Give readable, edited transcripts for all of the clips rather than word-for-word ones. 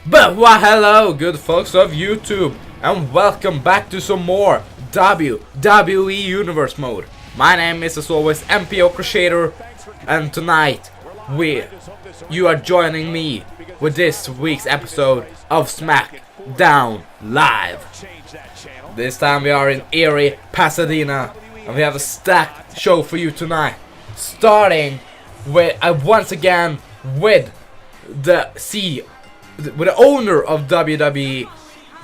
But why hello good folks of YouTube, and welcome back to some more WWE Universe Mode. My name is as always MPO Crusader, and tonight you are joining me with this week's episode of SmackDown Live. This time we are in Erie, Pasadena, and we have a stacked show for you tonight. Starting with once again with the owner of WWE,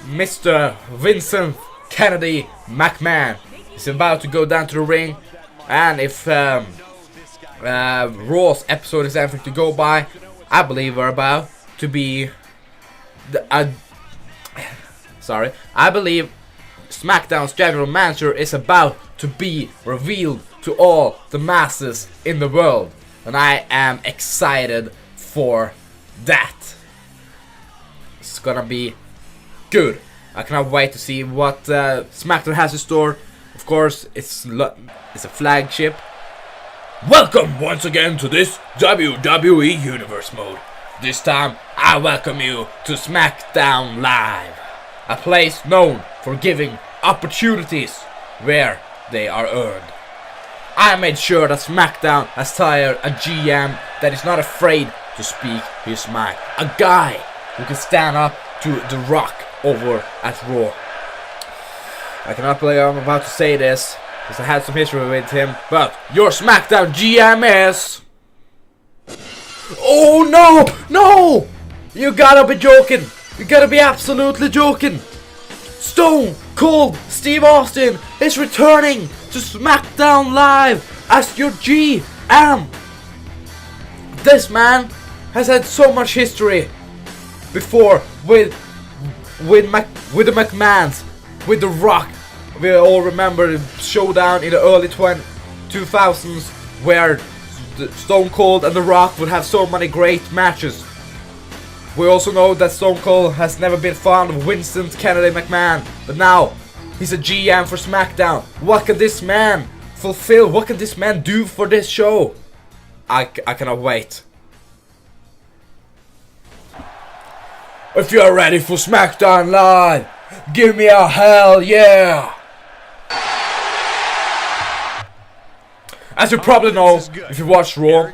Mr. Vincent Kennedy McMahon. He's about to go down to the ring, and if Raw's episode is anything to go by, I believe we're about to be I believe SmackDown's general manager is about to be revealed to all the masses in the world, and I am excited for that. It's gonna be good. I cannot wait to see what SmackDown has in store. Of course, it's a flagship. Welcome once again to this WWE Universe Mode. This time, I welcome you to SmackDown Live, a place known for giving opportunities where they are earned. I made sure that SmackDown has hired a GM that is not afraid to speak his mind. A guy who can stand up to The Rock over at Raw. I cannot believe I'm about to say this, because I had some history with him, but your SmackDown GM is... Oh no! No! You gotta be joking! You gotta be absolutely joking! Stone Cold Steve Austin is returning to SmackDown Live as your GM! This man has had so much history before with the McMahons, with The Rock. We all remember the showdown in the early 2000s where Stone Cold and The Rock would have so many great matches. We also know that Stone Cold has never been fond of Vincent Kennedy McMahon, but now he's a GM for SmackDown. What can this man fulfill? What can this man do for this show? I cannot wait. If you're ready for SmackDown Live, give me a hell yeah! As you probably know, if you watch Raw,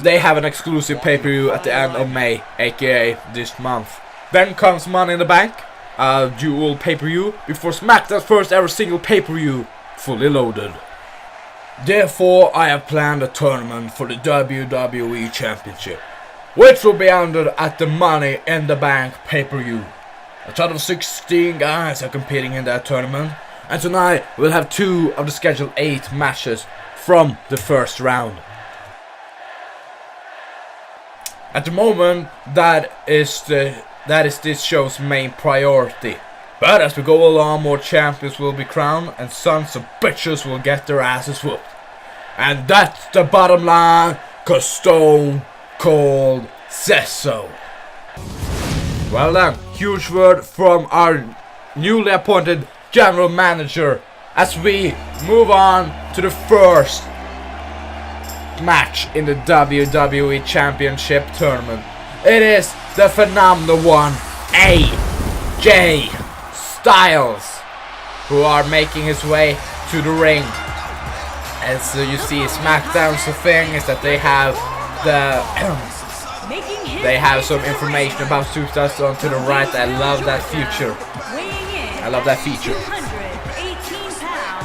they have an exclusive pay-per-view at the end of May, aka this month. Then comes Money in the Bank, a dual pay-per-view, before SmackDown's first ever single pay-per-view, fully loaded. Therefore, I have planned a tournament for the WWE Championship, which will be ended at the Money in the Bank pay-per-view. A total of 16 guys are competing in that tournament, and tonight we'll have 2 of the scheduled 8 matches from the first round. At the moment, that is this show's main priority. But as we go along, more champions will be crowned, and sons of bitches will get their asses whooped. And that's the bottom line, 'cause Stone Cold says so. Well then, huge word from our newly appointed general manager as we move on to the first match in the WWE Championship Tournament. It is the phenomenal one, AJ Styles, who are making his way to the ring. As you see, SmackDown's thing is that they have some information about superstars on to the right. I love that feature.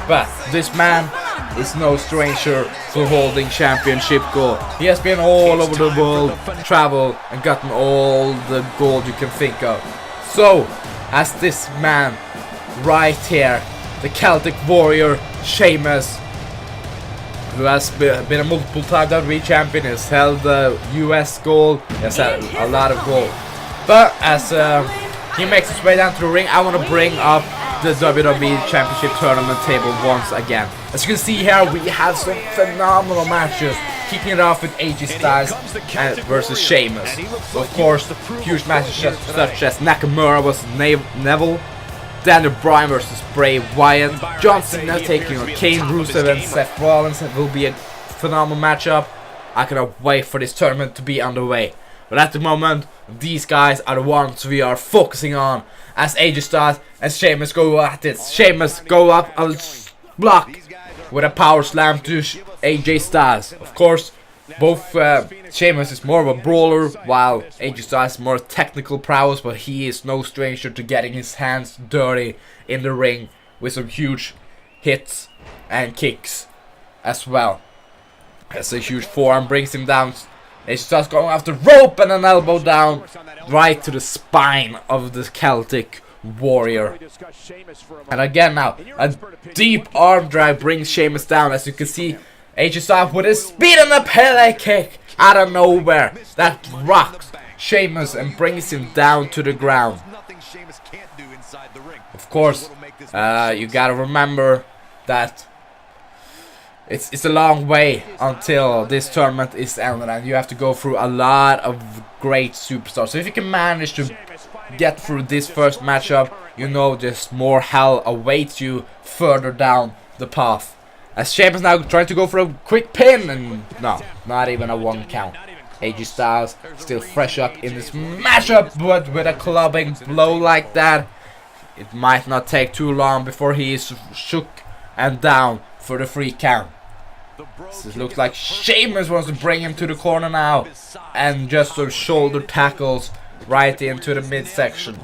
But this man is no stranger for holding championship gold. He has been all over the world, traveled, and gotten all the gold you can think of. So, as this man right here, the Celtic warrior Sheamus, who has been a multiple-time WWE champion, has held the US gold, has had a lot of gold. But as he makes his way down to the ring, I want to bring up the WWE Championship Tournament table once again. As you can see here, we have some phenomenal matches, kicking it off with AJ Styles versus Sheamus. So of course, huge matches such as Nakamura vs Neville, Daniel Bryan versus Bray Wyatt, John Cena taking on Kane, Rusev and Seth Rollins. It will be a phenomenal matchup. I cannot wait for this tournament to be underway. But at the moment, these guys are the ones we are focusing on. As AJ Styles and Sheamus go at it. Sheamus go up a block with a power slam to AJ Styles. Of course, both Sheamus is more of a brawler, while AJ Styles is more technical prowess, but he is no stranger to getting his hands dirty in the ring with some huge hits and kicks as well. As a huge forearm brings him down. AJ Styles going after rope and an elbow down right to the spine of the Celtic warrior. And again now, a deep arm drag brings Sheamus down. As you can see, AJ Styles with his speed and a Pele kick out of nowhere that rocks Sheamus and brings him down to the ground. Of course, you gotta remember that it's a long way until this tournament is ended, and you have to go through a lot of great superstars. So if you can manage to get through this first matchup, you know just more hell awaits you further down the path. As Sheamus now trying to go for a quick pin, and no, not even a 1 count. AJ Styles still fresh up in this matchup, but with a clubbing blow like that, it might not take too long before he is shook and down for the 3 count. It looks like Sheamus wants to bring him to the corner now, and just some shoulder tackles right into the midsection.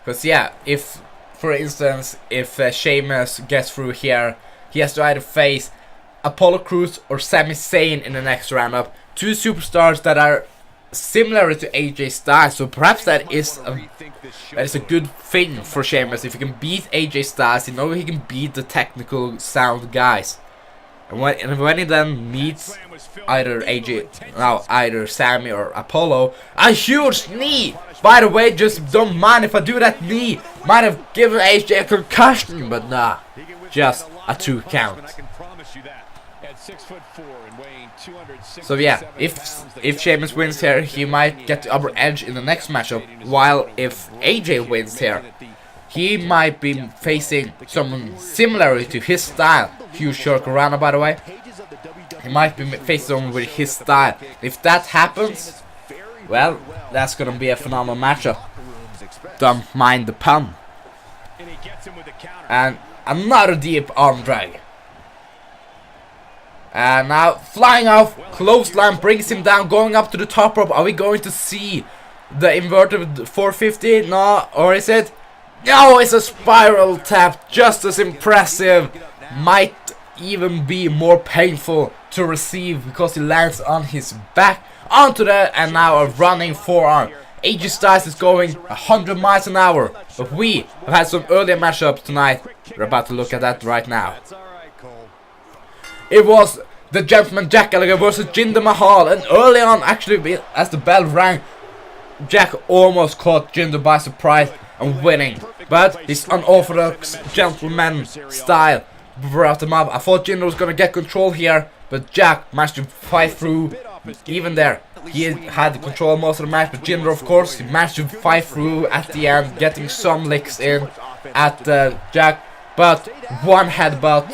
Because yeah, if for instance, if Sheamus gets through here, he has to either face Apollo Crews or Sami Zayn in the next roundup. 2 superstars that are similar to AJ Styles, so perhaps that is a good thing for Sheamus. If he can beat AJ Styles, you know he can beat the technical sound guys. And when he then meets either either Sami or Apollo, a huge knee. By the way, just don't mind if I do that knee. Might have given AJ a concussion, but nah, just a 2 count. So yeah, if Sheamus wins here, he might get the upper edge in the next matchup. While if AJ wins here, he might be facing someone similar to his style. Huge Shuriken by the way. He might be facing someone with his style. If that happens, well, that's gonna be a phenomenal matchup. Don't mind the pun. And another deep arm drag. And now flying off, clothesline brings him down, going up to the top rope. Are we going to see the inverted 450? No, or is it? No, it's a spiral tap, just as impressive. Might even be more painful to receive because he lands on his back onto that, and now a running forearm. AJ Styles is going 100 miles an hour, but we have had some earlier matchups tonight. We're about to look at that right now. It was the Gentleman Jack Gallagher versus Jinder Mahal, and early on, actually, as the bell rang, Jack almost caught Jinder by surprise and winning, but his unorthodox gentleman style brought him up. I thought Jinder was gonna get control here, but Jack managed to fight through. Even there, he had the control most of the match, but Jinder, of course, he managed to fight through at the end, getting some licks in at Jack, but one headbutt,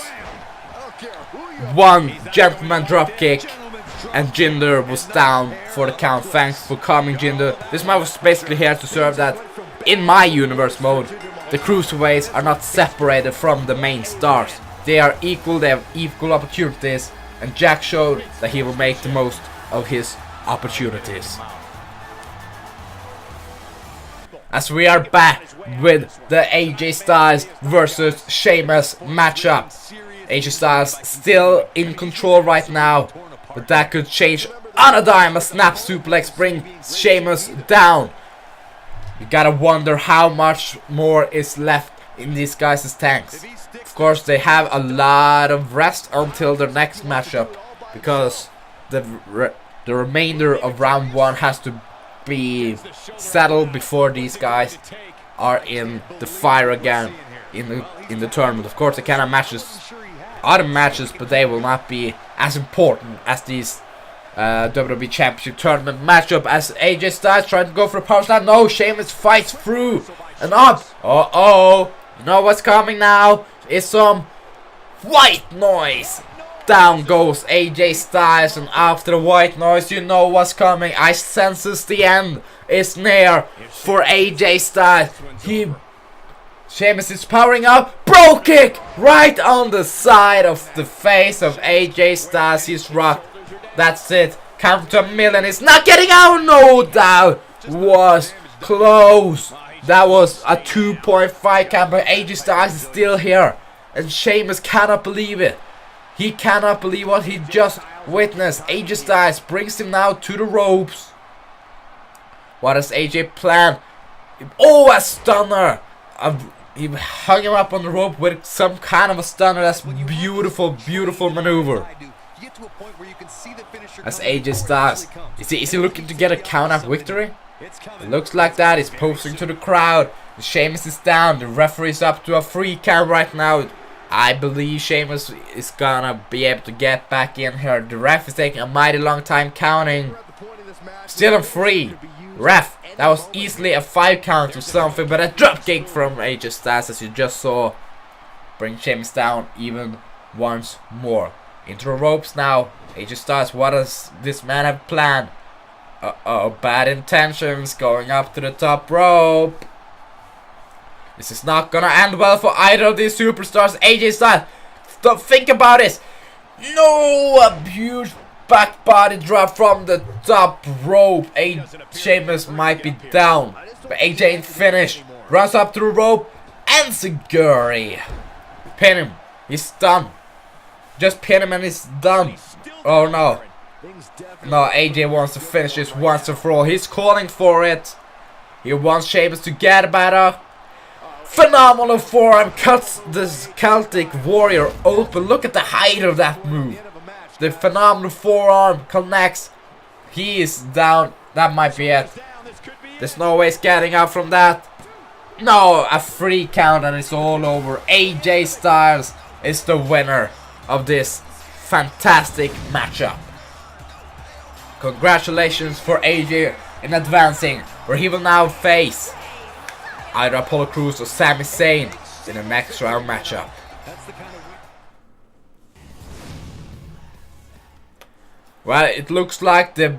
one gentleman dropkick, and Jinder was down for the count. Thanks for coming, Jinder. This match was basically here to serve that in my universe mode, the cruiserweights are not separated from the main stars. They are equal, they have equal opportunities, and Jack showed that he will make the most of his opportunities. As we are back with the AJ Styles versus Sheamus matchup. AJ Styles still in control right now, but that could change on a dime. A snap suplex brings Sheamus down. You gotta wonder how much more is left in these guys' tanks. Of course, they have a lot of rest until their next matchup, because the remainder of round 1 has to be settled before these guys are in the fire again in the tournament. Of course, they can have other matches, but they will not be as important as these WWE Championship Tournament matchup. As AJ Styles trying to go for a power slam. No, Sheamus fights through and up. You know what's coming now? It's some white noise Down goes AJ Styles, and after the white noise, you know what's coming. I senses the end is near for AJ Styles. Sheamus is powering up. Bro kick right on the side of the face of AJ Styles. He's rocked. That's it. Count to a million. He's not getting out. No, that was close. That was a 2.5 count, but AJ Styles is still here. And Sheamus cannot believe it. He cannot believe what he just witnessed. AJ Styles brings him now to the ropes. What does AJ plan? Oh, a stunner. He hung him up on the rope with some kind of a stunner. That's beautiful, beautiful maneuver. That's AJ Styles. Is he looking to get a count-out victory? It looks like that. He's posting to the crowd. Sheamus is down. The referee's up to a free count right now. I believe Sheamus is gonna be able to get back in here. The ref is taking a mighty long time counting. Still on free. Ref, that was easily a 5 count or something, but a dropkick from AJ Styles, as you just saw, bring Sheamus down even once more. Into the ropes now. AJ Styles, what does this man have planned? Bad intentions, going up to the top rope. This is not gonna end well for either of these superstars. AJ Styles, don't think about this. No, a huge back body drop from the top rope. Sheamus might be down, but AJ ain't finished. Runs up to the rope and Enzuigiri. Pin him. He's done. Just pin him and he's done. Oh no. No, AJ wants to finish this once and for all. He's calling for it. He wants Sheamus to get better. Phenomenal forearm cuts this Celtic Warrior open. Look at the height of that move. The phenomenal forearm connects. He is down. That might be it. There's no way he's getting out from that. No, a free count and it's all over. AJ Styles is the winner of this fantastic matchup. Congratulations for AJ in advancing, where he will now face either Apollo Crews or Sami Zayn in the next round matchup. Well, it looks like the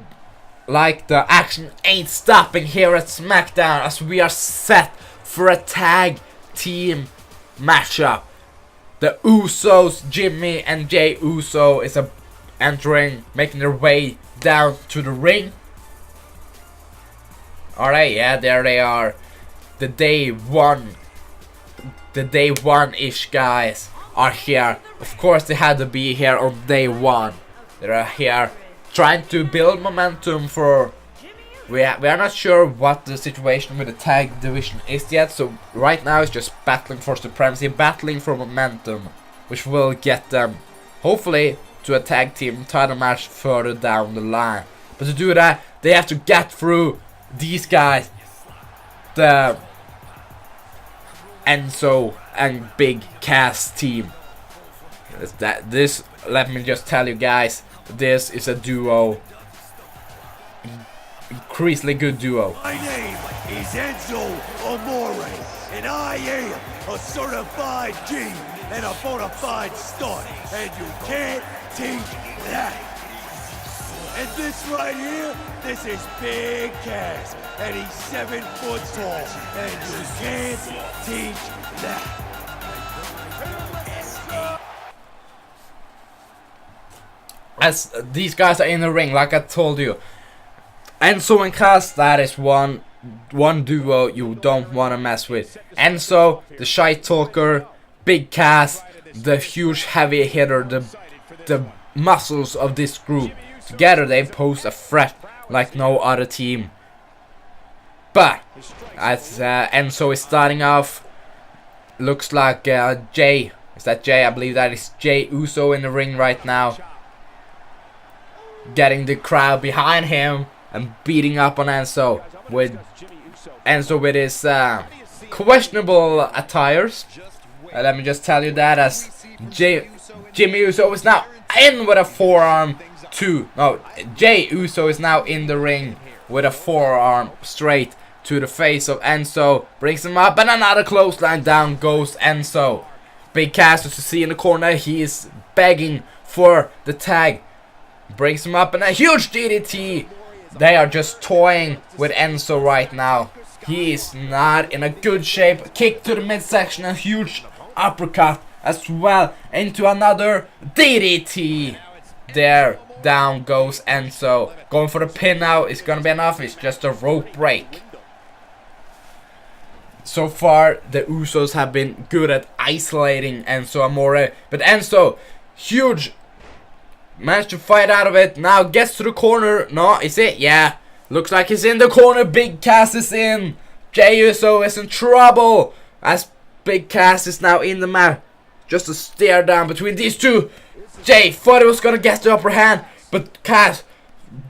action ain't stopping here at SmackDown, as we are set for a tag team matchup. The Usos, Jimmy and Jey Uso, is entering, making their way down to the ring. Alright, yeah, there they are. The day one-ish guys are here. Of course they had to be here on day one. They are here trying to build momentum for... We are not sure what the situation with the tag division is yet. So right now it's just battling for supremacy, battling for momentum, which will get them hopefully to a tag team title match further down the line. But to do that, they have to get through these guys, the Enzo and Big Cass team. Let me just tell you guys, this is a duo, increasingly good duo. My name is Enzo Amore, and I am a certified G and a bona fide stud, and you can't teach that. And this right here, this is Big Cass, and he's 7 foot tall, and you can't teach that. As these guys are in the ring, like I told you, Enzo and Cass, that is one duo you don't want to mess with. Enzo, the shy talker, Big Cass, the huge heavy hitter, the muscles of this group. Together they pose a threat like no other team. But as Enzo is starting off, looks like Jey, is that Jey? I believe that is Jey Uso in the ring right now, getting the crowd behind him and beating up on Enzo with his questionable attires. Let me just tell you that, as Jimmy Uso is now in with a forearm to... No, Jey Uso is now in the ring with a forearm straight to the face of Enzo. Brings him up and another clothesline. Down goes Enzo. Big Cass, as you see in the corner, he is begging for the tag. Brings him up in a huge DDT. They are just toying with Enzo right now. He is not in a good shape. Kick to the midsection, a huge uppercut as well into another DDT. There, down goes Enzo. Going for the pin now. It's gonna be enough. It's just a rope break. So far, the Usos have been good at isolating Enzo Amore. But Enzo, huge, managed to fight out of it. Now gets to the corner. No, is it? Yeah. Looks like he's in the corner. Big Cass is in. Jey Uso is in trouble. As Big Cass is now in the mat. Just a stare down between these two. Jey thought he was going to get the upper hand. But Cass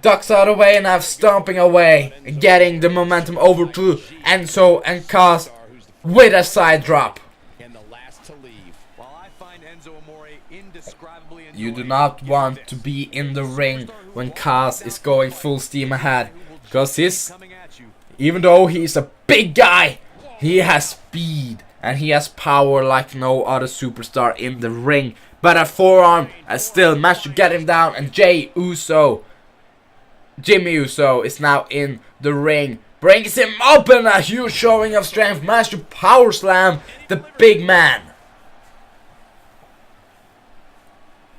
ducks out of the way and now stomping away. Getting the momentum over to Enzo and Cass with a side drop. You do not want to be in the ring when Cass is going full steam ahead. Because even though he's a big guy, he has speed and he has power like no other superstar in the ring. But a forearm has still managed to get him down, and Jimmy Uso is now in the ring. Brings him up in a huge showing of strength. Managed to power slam the big man.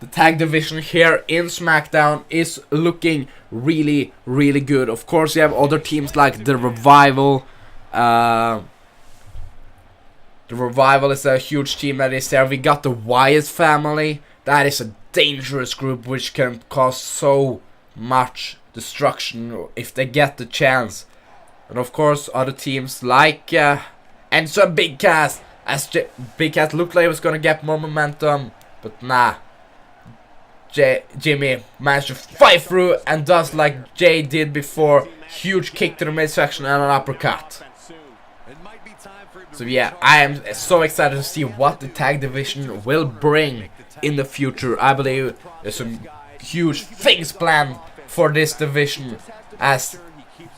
The tag division here in SmackDown is looking really, really good. Of course, you have other teams like the Revival. The Revival is a huge team that is there. We got the Wyatt family. That is a dangerous group which can cause so much destruction if they get the chance. And of course, other teams like Enzo Big Cass. As Big Cass looked like he was gonna get more momentum, but nah. Jimmy managed to fight through and does like Jay did before. Huge kick to the midsection and an uppercut. So yeah, I am so excited to see what the tag division will bring in the future. I believe there's some huge things planned for this division, as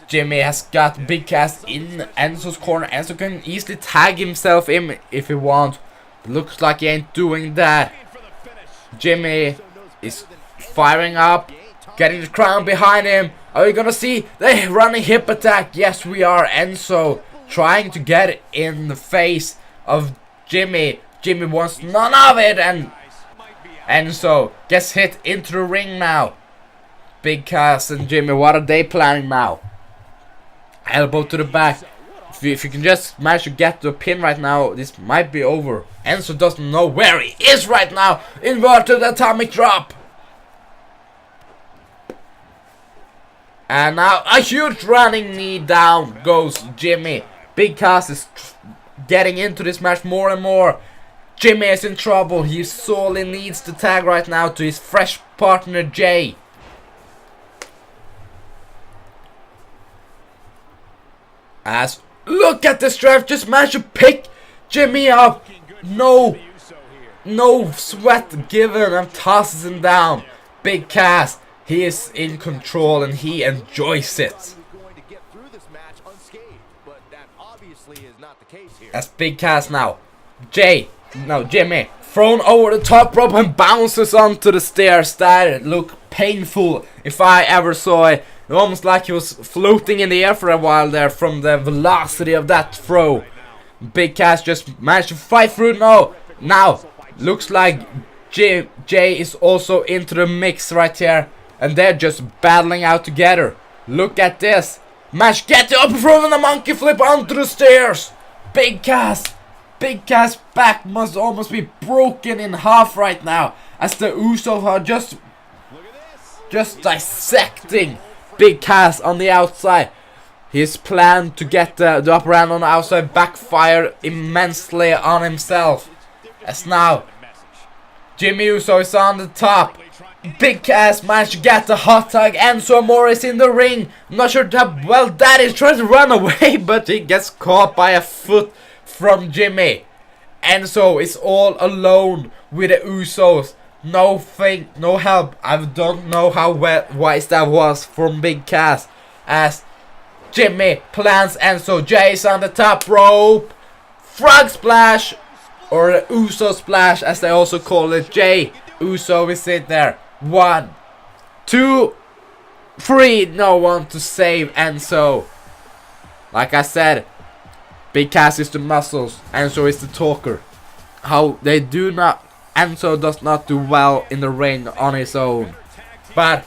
Jimmy has got Big Cass in Enzo's corner. Enzo can easily tag himself in if he wants. Looks like he ain't doing that. Jimmy is firing up, getting the crowd behind him. Are we gonna see the running hip attack? Yes, we are. Enzo trying to get it in the face of Jimmy. Jimmy wants none of it, and Enzo gets hit into the ring now. Big Cass and Jimmy, what are they planning now? Elbow to the back. If you can just manage to get the pin right now, this might be over. Enzo doesn't know where he is right now. Inverted atomic drop. And now a huge running knee, down goes Jimmy. Big Cass is getting into this match more and more. Jimmy is in trouble. He sorely needs the tag right now to his fresh partner Jay. As look at the strength, just managed to pick Jimmy up. No sweat given, and tosses him down. Big Cass, he is in control and he enjoys it. As Big Cass now, Jimmy thrown over the top rope and bounces onto the stairs. That looked painful if I ever saw it. Almost like he was floating in the air for a while there from the velocity of that throw. Big Cass just managed to fight through. Now looks like Jay is also into the mix right here, and they're just battling out together. Look at this. Managed to get the upper front and a monkey flip onto the stairs. Big Cass back must almost be broken in half right now, as the Usos are just dissecting Big Cass on the outside. His plan to get the upper hand on the outside backfired immensely on himself. As now Jimmy Uso is on the top. Big Cass managed to get the hot tag. Enzo Amore is in the ring. I'm not sure how well that is. Trying to run away, but he gets caught by a foot from Jimmy. Enzo is all alone with the Usos. No help. I don't know how wise that was from Big Cass. As Jimmy plants Enzo. Jay's on the top rope. Frog splash, or the Uso splash as they also call it. Jay Uso is in there. 1, 2, 3. No one to save Enzo. Like I said, Big Cass is the muscles, Enzo is the talker. How they do not, Enzo does not do well in the ring on his own. But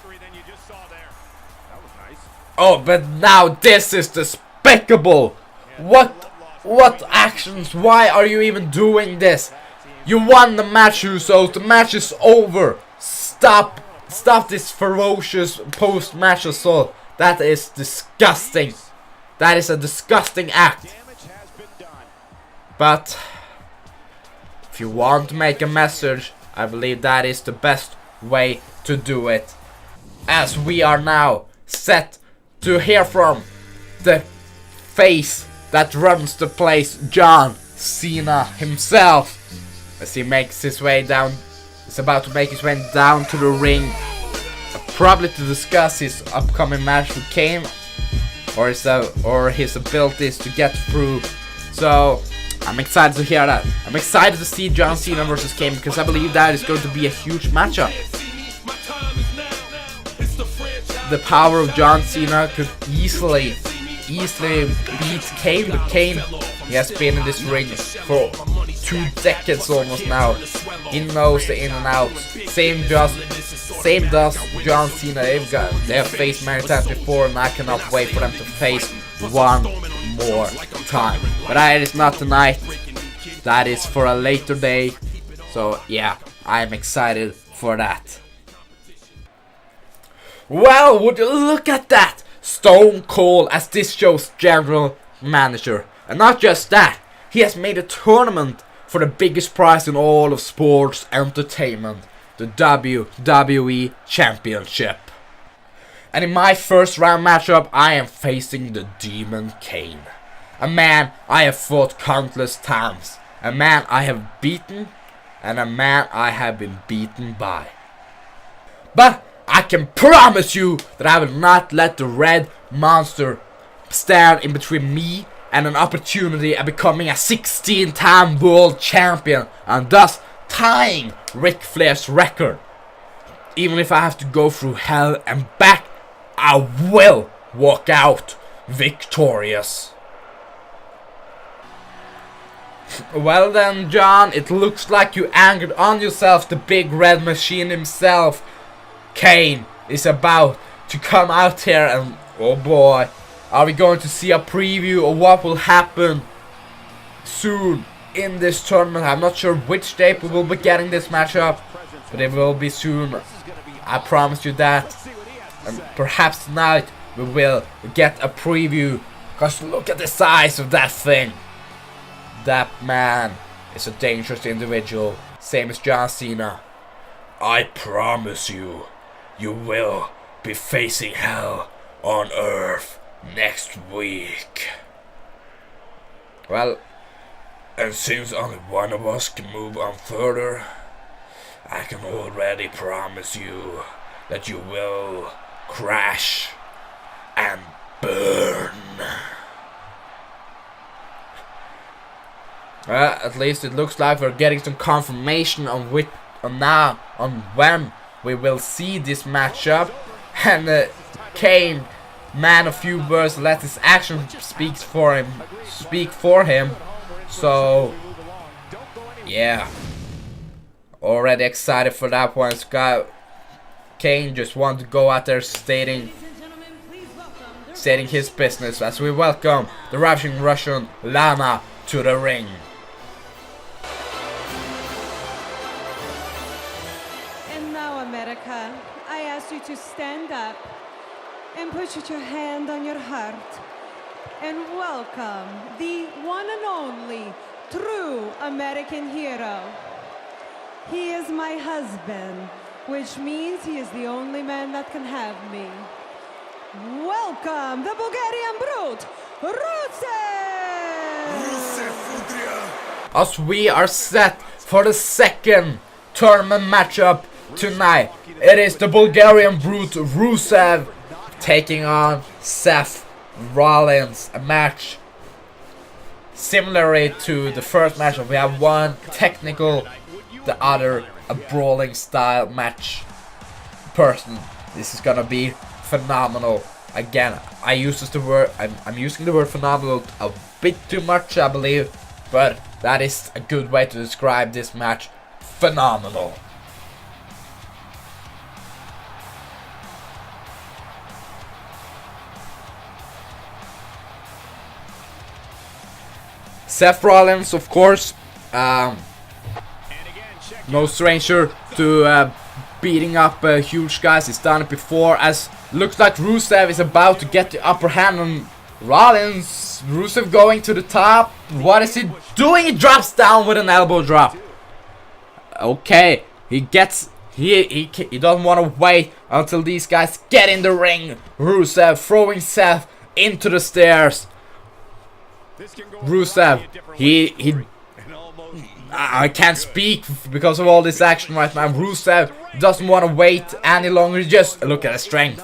but now this is despicable. What actions? Why are you even doing this? You won the match, Usos. The match is over. Stop this ferocious post-match assault. That is disgusting. That is a disgusting act. But if you want to make a message, I believe that is the best way to do it. As we are now set to hear from the face that runs the place, John Cena himself, as he makes his way down. He's about to make his way down to the ring, probably to discuss his upcoming match with Kane, or his abilities to get through. So I'm excited to hear that. I'm excited to see John Cena versus Kane, because I believe that is going to be a huge matchup. The power of John Cena could easily beat Kane, but Kane, he has been in this ring for 2 decades almost now. He knows the in and out. Same does John Cena. They have faced many times before, and I cannot wait for them to face one more time. But that is not tonight. That is for a later day. So yeah, I am excited for that. Well, would you look at that? Stone Cold as this show's general manager. And not just that, he has made a tournament for the biggest prize in all of sports entertainment, the WWE Championship. And in my first round matchup, I am facing the Demon Kane. A man I have fought countless times. A man I have beaten, and a man I have been beaten by. But I can promise you that I will not let the Red Monster stand in between me and an opportunity at becoming a 16-time world champion, and thus tying Ric Flair's record. Even if I have to go through hell and back, I will walk out victorious. Well then, John, it looks like you angered on yourself the big red machine himself. Kane is about to come out here, and oh boy, are we going to see a preview of what will happen soon in this tournament. I'm not sure which date we will be getting this matchup, but it will be soon. I promise you that. And perhaps tonight we will get a preview, because look at the size of that thing. That man is a dangerous individual, same as John Cena. I promise you, you will be facing hell on Earth next week. Well, and since only one of us can move on further, I can already promise you that you will crash and burn. At least it looks like we're getting some confirmation on when we will see this matchup. And Kane, man of few words, let his action speak for him. So yeah, already excited for that one. Kane just want to go out there stating his business as we welcome the ravishing Russian Lana to the ring. And now, America, I ask you to stand up and put your hand on your heart and welcome the one and only true American hero. He is my husband, which means he is the only man that can have me. Welcome the Bulgarian brute, Rusev! As we are set for the second tournament matchup tonight, it is the Bulgarian brute Rusev taking on Seth Rollins. A match similarly to the first matchup. We have one technical, the other a brawling style match person, this is gonna be phenomenal. Again, I'm using the word phenomenal a bit too much, I believe, but that is a good way to describe this match. Phenomenal. Seth Rollins, of course, no stranger to beating up huge guys. He's done it before, as looks like Rusev is about to get the upper hand on Rollins. Rusev going to the top. What is he doing? He drops down with an elbow drop. Okay, he gets... He doesn't want to wait until these guys get in the ring. Rusev throwing Seth into the stairs. Rusev, I can't speak because of all this action right now. Rusev doesn't want to wait any longer. Just look at the strength.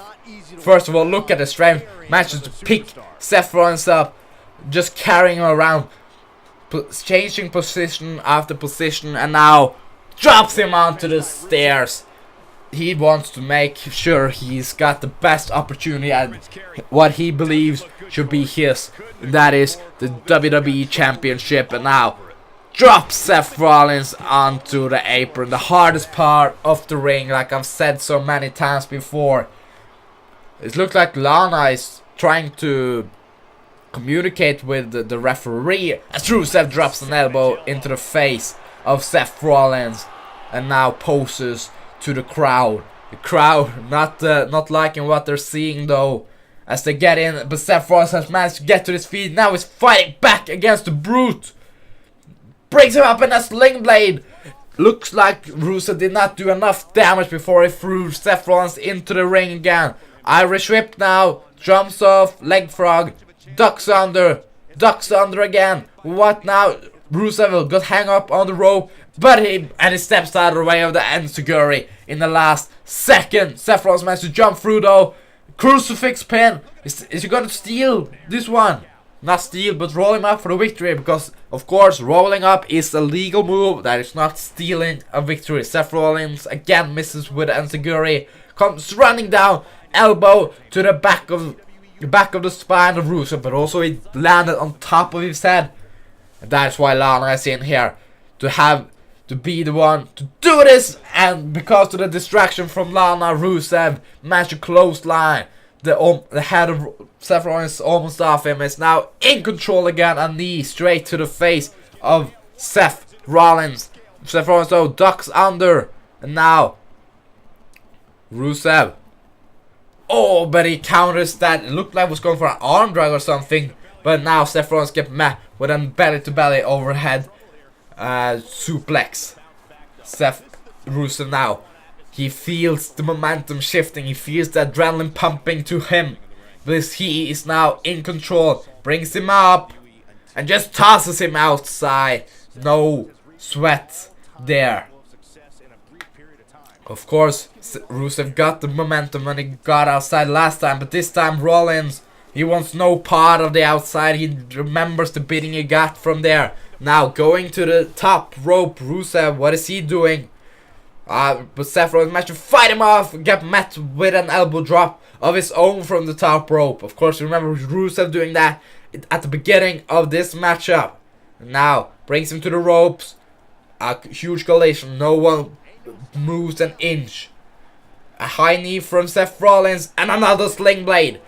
First of all, look at the strength. Manages to pick Seth Rollins up, just carrying him around, changing position after position, and now drops him onto the stairs. He wants to make sure he's got the best opportunity at what he believes should be his. That is the WWE Championship. And now drops Seth Rollins onto the apron. The hardest part of the ring, like I've said so many times before. It looks like Lana is trying to communicate with the referee, as Rusev drops an elbow into the face of Seth Rollins. And now poses to the crowd. The crowd not liking what they're seeing though, as they get in, but Seth Rollins has managed to get to his feet. Now he's fighting back against the Brute. Brings him up in a sling blade. Looks like Rusev did not do enough damage before he threw Seth Rollins into the ring again. Irish whip now. Jumps off. Leg frog. Ducks under. Ducks under again. What now? Rusev will got hang up on the rope. But he steps out of the way of the Enziguri in the last second. Seth Rollins managed to jump through though. Crucifix pin. Is he gonna steal this one? Not steal, but roll him up for the victory, because of course rolling up is a legal move. That is not stealing a victory. Seth Rollins again misses with Enziguri. Comes running down, elbow to the back of the spine of Rusev, but also he landed on top of his head. And that's why Lana is in here, to be the one to do this. And because of the distraction from Lana, Rusev managed to clothesline the head of Seth Rollins almost off him. Is now in control again. A knee straight to the face of Seth Rollins. Seth Rollins though ducks under, and now Rusev. Oh, but he counters that. It looked like it was going for an arm drag or something, but now Seth Rollins get met with a belly to belly overhead suplex. Rusev now, he feels the momentum shifting. He feels the adrenaline pumping to him, because he is now in control. Brings him up and just tosses him outside. No sweat there. Of course, Rusev got the momentum when he got outside last time, but this time Rollins, he wants no part of the outside. He remembers the beating he got from there. Now going to the top rope, Rusev, what is he doing? But Seth Rollins managed to fight him off, get met with an elbow drop of his own from the top rope. Of course, remember Rusev doing that at the beginning of this matchup. Now brings him to the ropes. A huge collision. No one moves an inch. A high knee from Seth Rollins and another sling blade.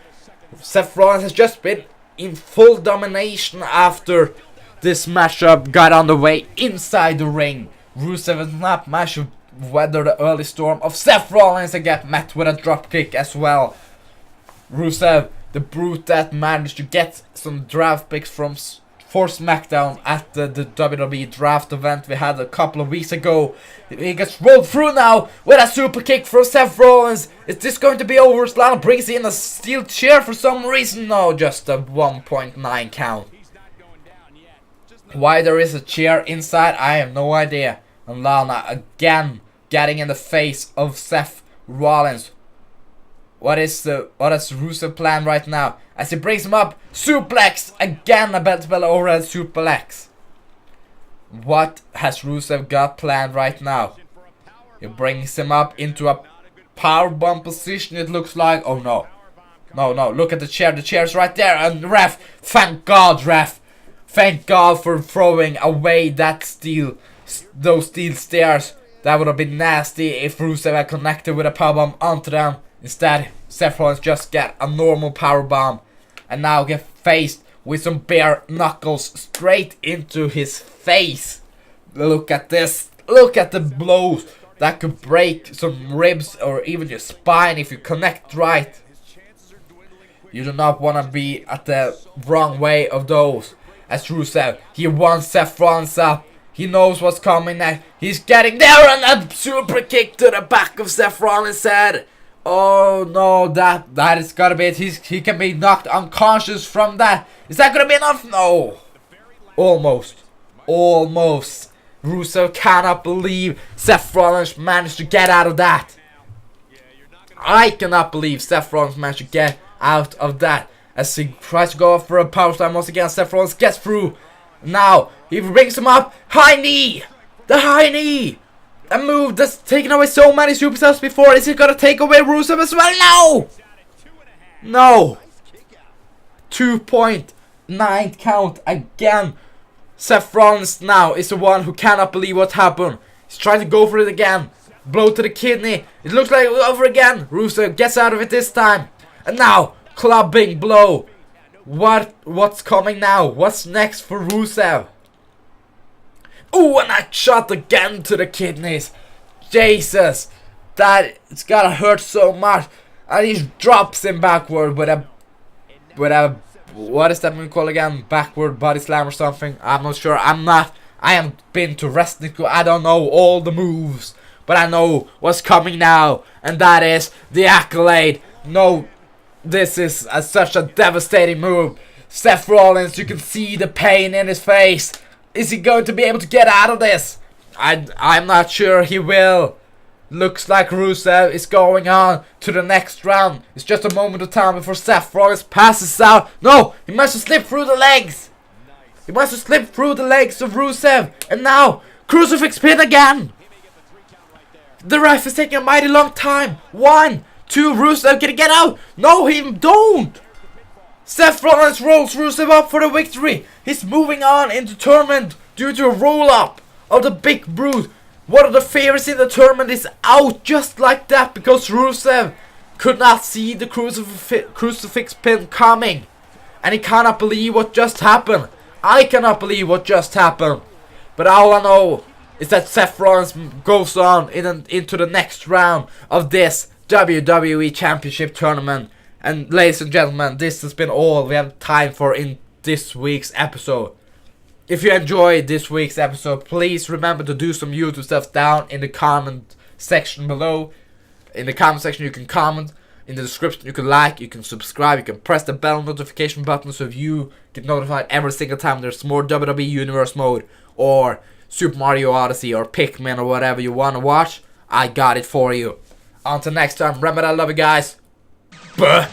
Seth Rollins has just been in full domination after this matchup got underway inside the ring. Rusev has not managed to weather the early storm of Seth Rollins and get met with a dropkick as well. Rusev, the brute that managed to get some draft picks for SmackDown at the WWE draft event we had a couple of weeks ago. He gets rolled through now with a super kick from Seth Rollins. Is this going to be over? Lana brings in a steel chair for some reason. No, just a 1.9 count. Why there is a chair inside, I have no idea. And Lana again getting in the face of Seth Rollins. What is Rusev plan right now? As he brings him up, suplex again, a belt to belly overhead suplex. What has Rusev got planned right now? He brings him up into a powerbomb position, it looks like. Oh no. No, no, look at the chair. The chair's right there. And ref, thank God, ref. Thank God for throwing away that those steel stairs. That would have been nasty if Rusev had connected with a powerbomb onto them. Instead, Seth Rollins just get a normal powerbomb. And now get faced with some bare knuckles straight into his face. Look at this. Look at the blows. That could break some ribs or even your spine if you connect right. You do not want to be at the wrong way of those. As Rusev, he wants Seth Rollins up. He knows what's coming next. He's getting there, and a super kick to the back of Seth Rollins' head. Oh no, that is gotta be it. He can be knocked unconscious from that. Is that gonna be enough? No. Almost. Almost. Rusev cannot believe Seth Rollins managed to get out of that. I cannot believe Seth Rollins managed to get out of that. As he tries to go for a power slam once again, Seth Rollins gets through. Now, he brings him up. High knee! The high knee! A move that's taken away so many superstars before. Is he gonna take away Rusev as well? No! No! 2.9 count again. Seth Rollins now is the one who cannot believe what happened. He's trying to go for it again. Blow to the kidney. It looks like over again. Rusev gets out of it this time. And now, clubbing blow. What's coming now? What's next for Rusev? Ooh, and that shot again to the kidneys. Jesus. It's gotta hurt so much. And he drops him backward with a what is that move called again? Backward body slam or something? I'm not sure. I haven't been to wrestling school. I don't know all the moves. But I know what's coming now. And that is the accolade. No, this is such a devastating move. Seth Rollins, you can see the pain in his face. Is he going to be able to get out of this? I'm not sure he will. Looks like Rusev is going on to the next round. It's just a moment of time before Seth Rollins passes out. No, he must have slipped through the legs. He must have slipped through the legs of Rusev. And now, crucifix pin again. The ref is taking a mighty long time. 1, 2, Rusev, can he get out? No, he don't. Seth Rollins rolls Rusev up for the victory. He's moving on in the tournament due to a roll-up of the Big Brute. One of the favorites in the tournament is out just like that because Rusev could not see the crucifix pin coming. And he cannot believe what just happened. I cannot believe what just happened. But all I know is that Seth Rollins goes on into the next round of this WWE Championship Tournament. And ladies and gentlemen, this has been all we have time for in this week's episode. If you enjoyed this week's episode, please remember to do some YouTube stuff down in the comment section below. In the comment section you can comment. In the description you can like, you can subscribe, you can press the bell notification button so you get notified every single time there's more WWE Universe Mode or Super Mario Odyssey or Pikmin or whatever you want to watch. I got it for you. Until next time, remember that I love you guys. Bye.